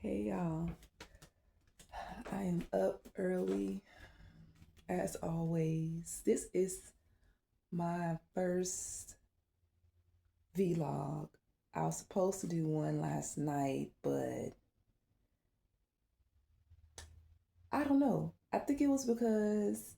Hey y'all, I am up early as always. This is my first vlog. I was supposed to do one last night, but I don't know. I think it was because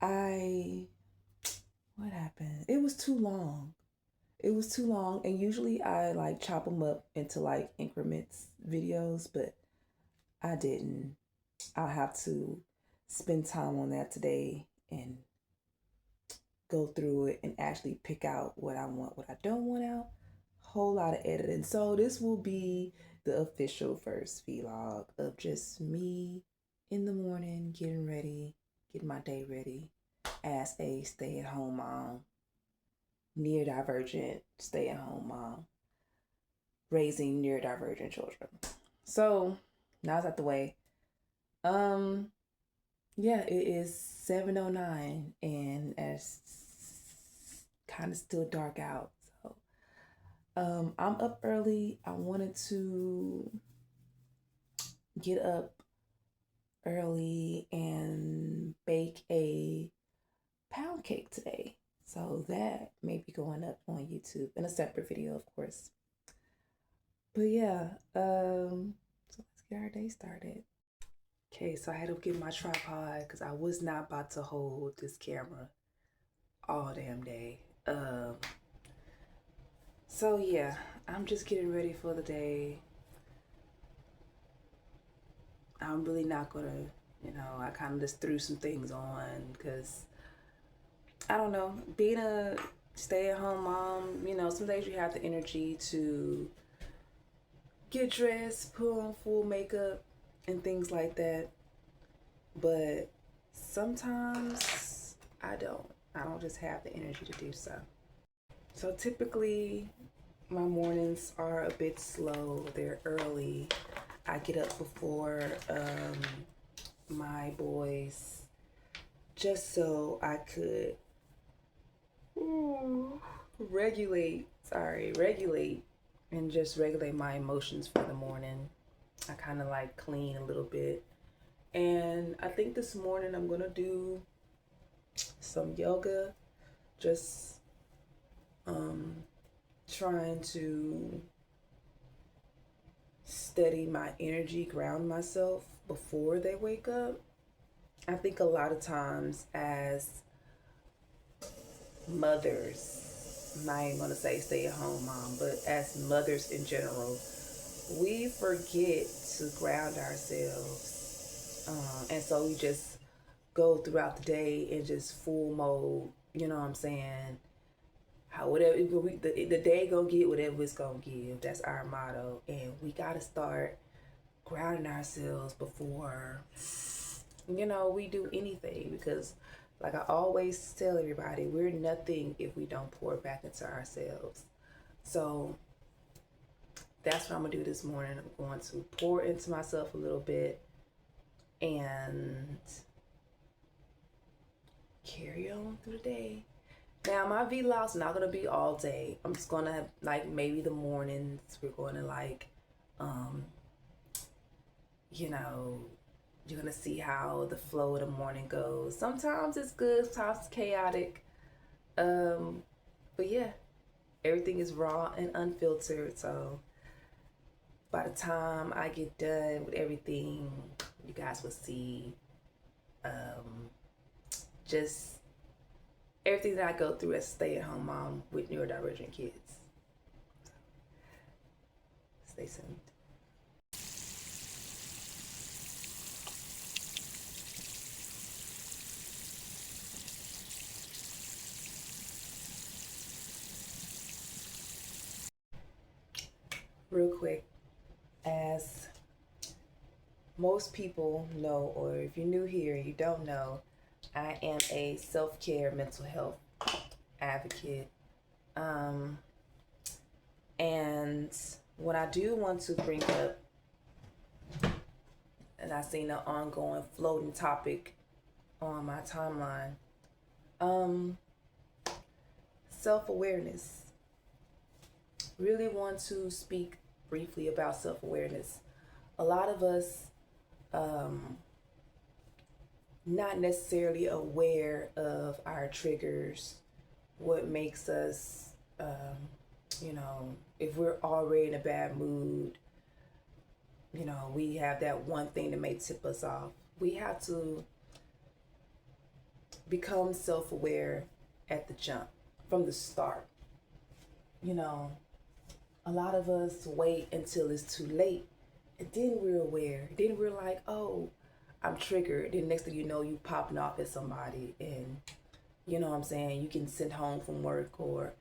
I, what happened? It was too long. It was too long, and usually I like chop them up into like increments videos, but I didn't. I'll have to spend time on that today and go through it and actually pick out what I want, what I don't want out. Whole lot of editing. So this will be the official first vlog of just me in the morning getting ready, getting my day ready as a stay-at-home mom, neurodivergent stay-at-home mom, raising neurodivergent children. So now it's out the way. Yeah, it is 7:09 and it's kind of still dark out. So I'm up early. I wanted to get up early and bake a pound cake today. So that may be going up on YouTube in a separate video, of course. But yeah, so let's get our day started. Okay, so I had to get my tripod because I was not about to hold this camera all damn day. So yeah, I'm just getting ready for the day. I'm really not gonna, I kind of just threw some things on because I don't know, being a stay-at-home mom, some days you have the energy to get dressed, put on full makeup and things like that. But sometimes I don't. I don't just have the energy to do so. So typically my mornings are a bit slow. They're early. I get up before my boys just so I could regulate and just regulate my emotions for the morning. I kind of like clean a little bit. And I think this morning I'm gonna do some yoga, just trying to steady my energy, ground myself before they wake up. I think a lot of times as mothers, I'm not even gonna say stay at home mom, but as mothers in general, we forget to ground ourselves. And so we just go throughout the day in just full mode, you know what I'm saying? Whatever the day gonna get whatever it's gonna give. That's our motto, and we gotta start grounding ourselves before we do anything, because like I always tell everybody, we're nothing if we don't pour back into ourselves. So that's what I'm gonna do this morning. I'm going to pour into myself a little bit and carry on through the day. Now my vlog's not gonna be all day. I'm just gonna like maybe the mornings we're gonna like you're gonna see how the flow of the morning goes. Sometimes it's good, sometimes it's chaotic. But yeah, everything is raw and unfiltered. So by the time I get done with everything, you guys will see just everything that I go through as a stay-at-home mom with neurodivergent kids. Stay tuned. Real quick, as most people know, or if you're new here and you don't know, I am a self-care mental health advocate. And what I do want to bring up, and I've seen an ongoing floating topic on my timeline, self-awareness. Really want to speak briefly about self-awareness. A lot of us not necessarily aware of our triggers, what makes us, if we're already in a bad mood, we have that one thing that may tip us off. We have to become self aware at the jump, from the start. You know, a lot of us wait until it's too late, and then we're aware. Then we're like, oh, I'm triggered. Then next thing you know, you popping off at somebody, and you know what I'm saying, you getting sent home from work or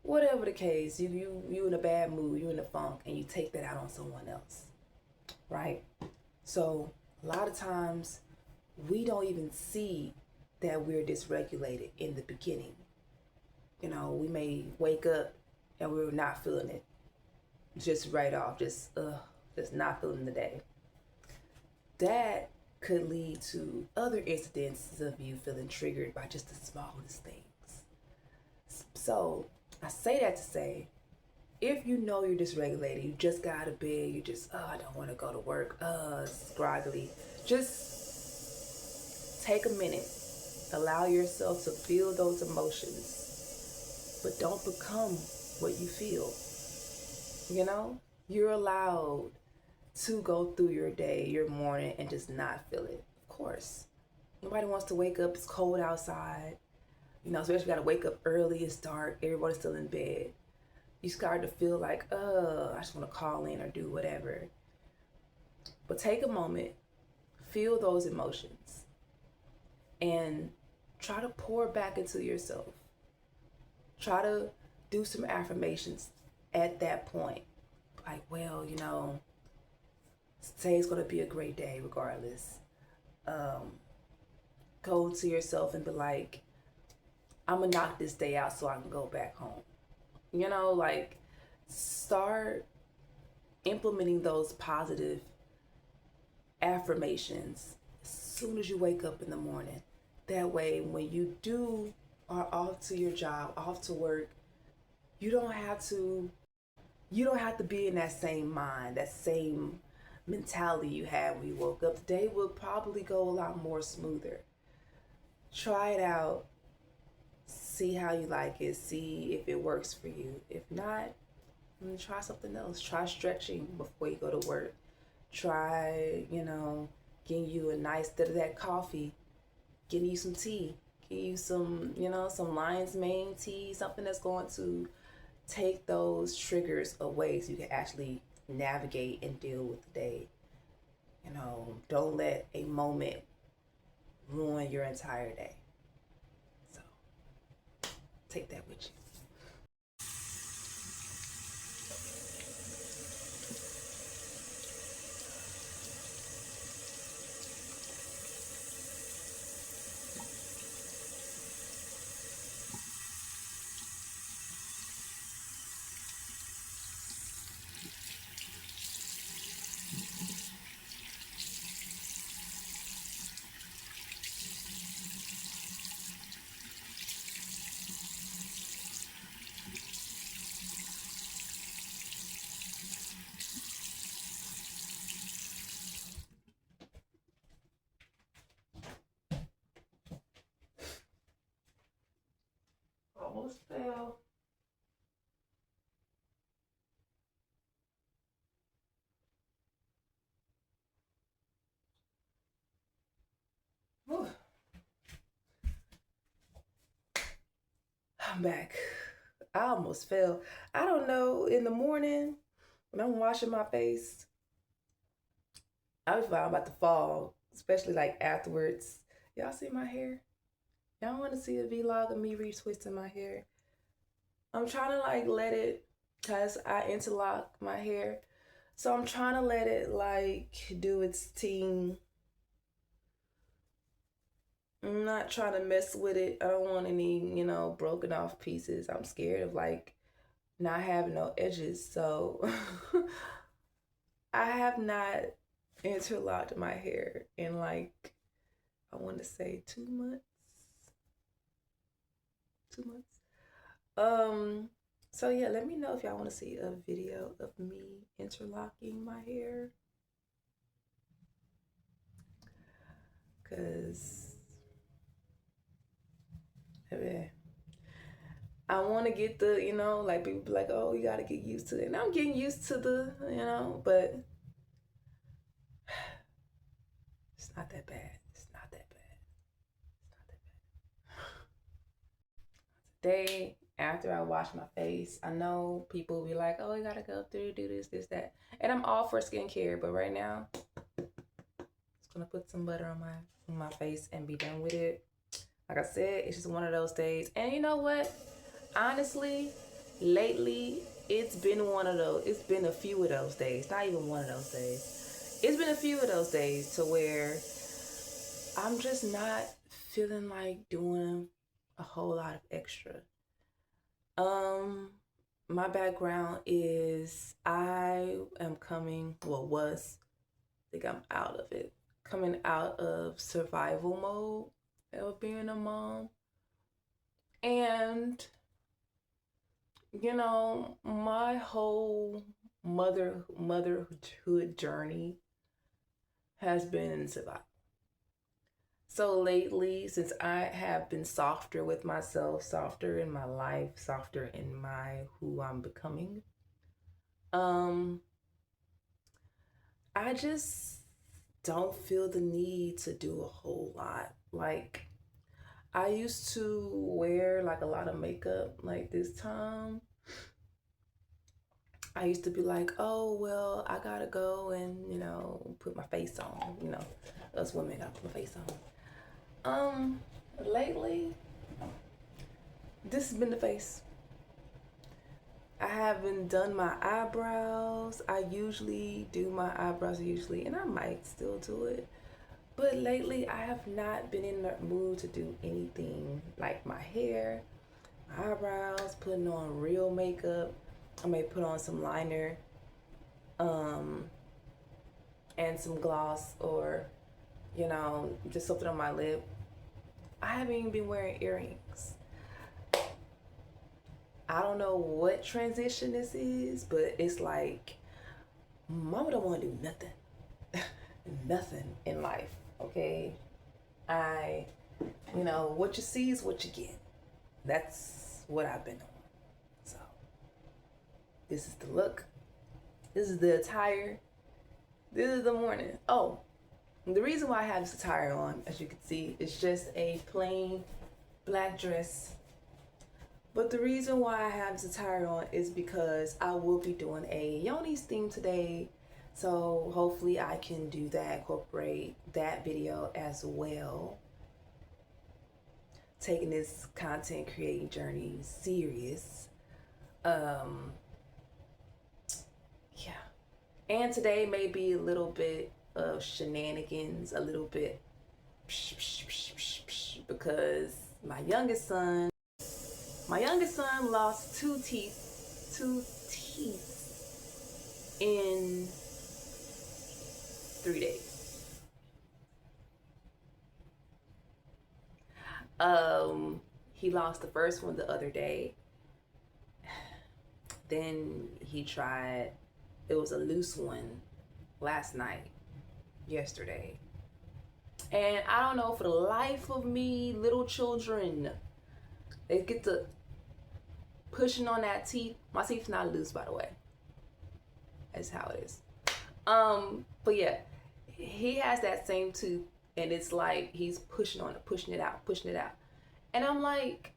whatever the case. You in a bad mood, you in a funk, and you take that out on someone else, right? So a lot of times we don't even see that we're dysregulated in the beginning. We may wake up and we're not feeling it, just right off, just not feeling the day. That could lead to other incidences of you feeling triggered by just the smallest things. So I say that to say, if you know you're dysregulated, you just got out of bed, you just, I don't want to go to work, it's groggily, just take a minute, allow yourself to feel those emotions, but don't become what you feel. You're allowed to go through your day, your morning, and just not feel it. Of course, nobody wants to wake up, it's cold outside, especially if you got to wake up early, it's dark, everybody's still in bed. You start to feel like, I just want to call in or do whatever. But take a moment, feel those emotions, and try to pour back into yourself. Try to do some affirmations at that point. Like, well, today's going to be a great day regardless. Go to yourself and be like, I'm going to knock this day out so I can go back home. Start implementing those positive affirmations as soon as you wake up in the morning. That way, when you are off to your job, off to work, you don't have to be in that same mind, that same mentality you had when you woke up. The day will probably go a lot more smoother. Try it out. See how you like it. See if it works for you. If not, try something else. Try stretching before you go to work. Try, getting you a nice bit of that coffee, getting you some tea, getting you some, some lion's mane tea, something that's going to take those triggers away so you can actually navigate and deal with the day. Don't let a moment ruin your entire day. So take that with you. Almost fell. Whew. I'm back. I almost fell. I don't know, in the morning when I'm washing my face, I was I'm about to fall, especially like afterwards. Y'all see my hair? Y'all want to see a vlog of me retwisting my hair? I'm trying to let it, cause I interlock my hair. So I'm trying to let it do its thing. I'm not trying to mess with it. I don't want any, broken off pieces. I'm scared of not having no edges. So I have not interlocked my hair in I want to say 2 months. 2 months. So yeah, let me know if y'all want to see a video of me interlocking my hair. Cause I want to get the, like people be like, oh, you got to get used to it. And I'm getting used to the, but it's not that bad. It's not that bad. It's not that bad. Day after I wash my face, I know people will be like, oh, you got to go through, do this, that. And I'm all for skincare, but right now, just going to put some butter on my face and be done with it. Like I said, it's just one of those days. And you know what? Honestly, lately, it's been a few of those days, not even one of those days. It's been a few of those days to where I'm just not feeling like doing a whole lot of extra. My background is I am I think I'm out of it. Coming out of survival mode of being a mom. And my whole motherhood journey has been survival. So lately, since I have been softer with myself, softer in my life, softer in my who I'm becoming, um, I just don't feel the need to do a whole lot. Like I used to wear like a lot of makeup like this time. I used to be like, oh, well, I gotta go and, put my face on. Us women gotta put my face on. Lately, this has been the face. I haven't done my eyebrows. I usually do my eyebrows and I might still do it. But lately, I have not been in the mood to do anything like my hair, my eyebrows, putting on real makeup. I may put on some liner, and some gloss, or, just something on my lip. I haven't even been wearing earrings. I don't know what transition this is, but it's like, mama don't want to do nothing. Nothing in life, okay? What you see is what you get. That's what I've been on. So, this is the look. This is the attire. This is the morning. Oh, the reason why I have this attire on, as you can see, is just a plain black dress. But the reason why I have this attire on is because I will be doing a Yoni's theme today. So hopefully I can do that, incorporate that video as well. Taking this content creating journey serious. Yeah. And today may be a little bit of shenanigans, a little bit because my youngest son lost two teeth in 3 days. He lost the first one the other day. Then he tried, it was a loose one yesterday. And I don't know, for the life of me, little children, they get to pushing on that teeth. My teeth's not loose, by the way. That's how it is. But yeah, he has that same tooth, and it's like he's pushing on it, pushing it out. And I'm like,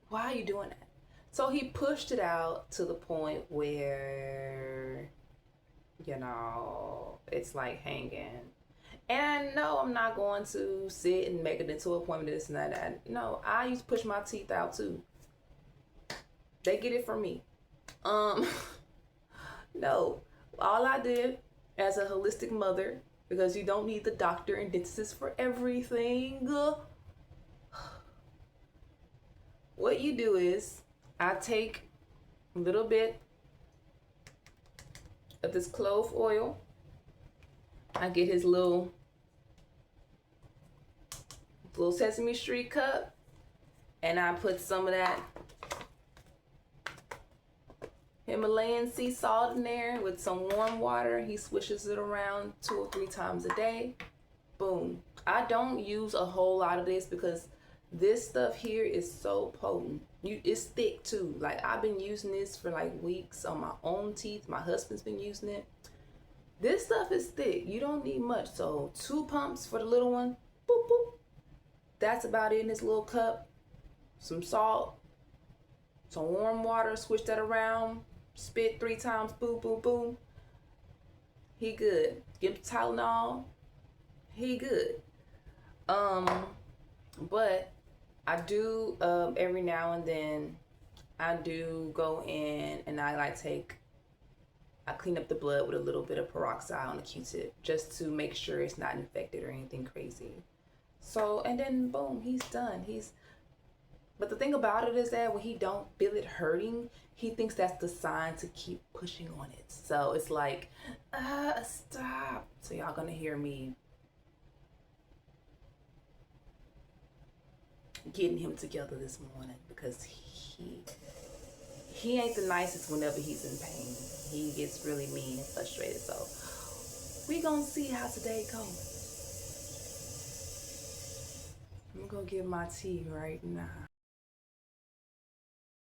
why are you doing that? So he pushed it out to the point where, it's like hanging. And no, I'm not going to sit and make it into an appointment, this and that. No, I used to push my teeth out too. They get it from me. No, all I did as a holistic mother, because you don't need the doctor and dentist for everything. What you do is, I take a little bit of this clove oil. I get his little Sesame Street cup, and I put some of that Himalayan sea salt in there with some warm water. He swishes it around 2 or 3 times a day. Boom. I don't use a whole lot of this because this stuff here is so potent. It's thick too. Like, I've been using this for like weeks on my own teeth. My husband's been using it. This stuff is thick. You don't need much. So 2 pumps for the little one. Boop, boop. That's about it in this little cup. Some salt, some warm water, switch that around, spit 3 times, boom, boom, boom. He good. Give him Tylenol. He good. But I do, every now and then, I do go in and I clean up the blood with a little bit of peroxide on a Q-tip just to make sure it's not infected or anything crazy. So, and then boom, he's done. But the thing about it is that when he don't feel it hurting, he thinks that's the sign to keep pushing on it. So it's like, stop. So y'all gonna hear me getting him together this morning because he ain't the nicest whenever he's in pain. He gets really mean and frustrated. So we gonna see how today goes. I'm gonna get my tea right now.